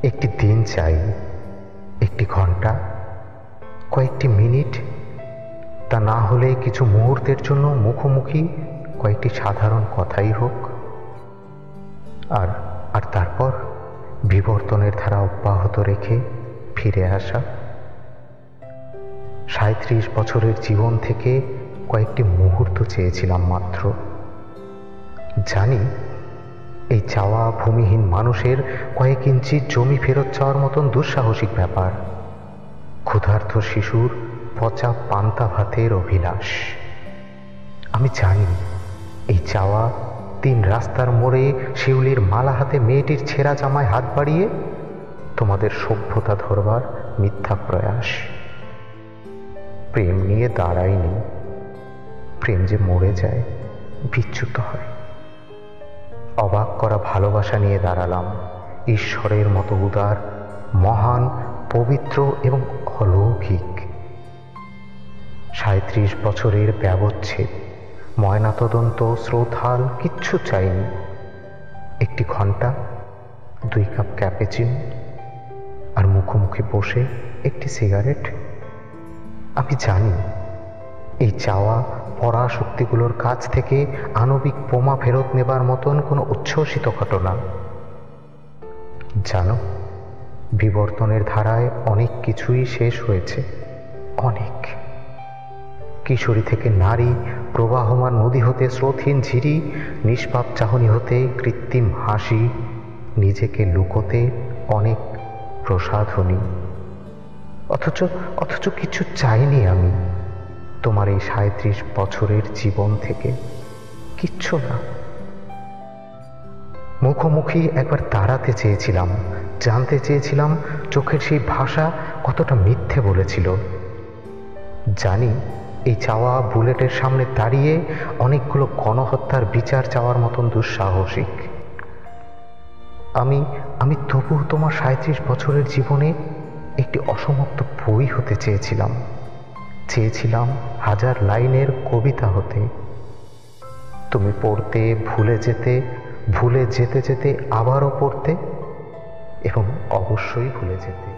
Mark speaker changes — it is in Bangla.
Speaker 1: একটি দিন চাই, একটি ঘন্টা, কয়েকটি মিনিট, তা না হলে কিছু মুহূর্তের জন্য মুখোমুখি কয়েকটি সাধারণ কথাই হোক। আর আর তারপর বিবর্তনের ধারা অব্যাহত রেখে ফিরে আসা। ৩৭ বছরের জীবন থেকে কয়েকটি মুহূর্ত চেয়েছিলাম মাত্র। জানি এই চাওয়া ভূমিহীন মানুষের কয়েক ইঞ্চি জমি ফেরত চাওয়ার মতন দুঃসাহসিক ব্যাপার। ক্ষুধার্ত শিশুর পচা পান্তা ভাতের অভিলাষ। আমি জানি এই চাওয়া ৩ রাস্তার মোড়ে শিউলির মালা হাতে মেয়েটির ছেঁড়া জামায় হাত বাড়িয়ে তোমাদের সভ্যতা ধরবার মিথ্যা প্রয়াস। প্রেম নিয়ে দাঁড়ায়নি, প্রেম যে মরে যায়, বিচ্যুত হয়। অবাক করা ভালোবাসা নিয়ে দাঁড়ালাম, ঈশ্বরের মতো উদার, মহান, পবিত্র এবং অলৌকিক। ৩৭ বছরের ব্যবচ্ছেদ, ময়নাতদন্ত, শ্রোতাল কিচ্ছু চাইনি। একটি ঘন্টা, 2 কাপ ক্যাপেচিনো, আর মুখোমুখি বসে একটি সিগারেট। আমি জানি এই চাওয়া পরাশক্তিগুলোর কাছ থেকে আণবিক বোমা ফেরত নেবার মতন কোনো উচ্ছ্বসিত ঘটনা। জানো, বিবর্তনের ধারায় অনেক কিছুই শেষ হয়েছে, অনেক। কিশোরী থেকে নারী, প্রবাহমান নদী হতে স্রোতহীন ঝিরি, নিষ্পাপ চাহনি হতে কৃত্রিম হাসি, নিজেকে লুকোতে অনেক প্রসাধনী। অথচ কিছু চাইনি আমি তোমার এই ৩৭ বছরের জীবন থেকে, কিচ্ছু না। মুখোমুখি একবার দাঁড়াতে চেয়েছিলাম, জানতে চেয়েছিলাম চোখের সেই ভাষা কতটা মিথ্যে বলেছিল। জানি এই চাওয়া বুলেটের সামনে দাঁড়িয়ে অনেকগুলো গণহত্যার বিচার চাওয়ার মতন দুঃসাহসিক। আমি তবুও তোমার ৩৭ বছরের জীবনে একটি অসমাপ্ত বই হতে চেয়েছিলাম। চেয়েছিলাম 1000 লাইনের কবিতা হতে। তুমি পড়তে, ভুলে যেতে যেতে আবারও পড়তে, এবং অবশ্যই ভুলে যেতে।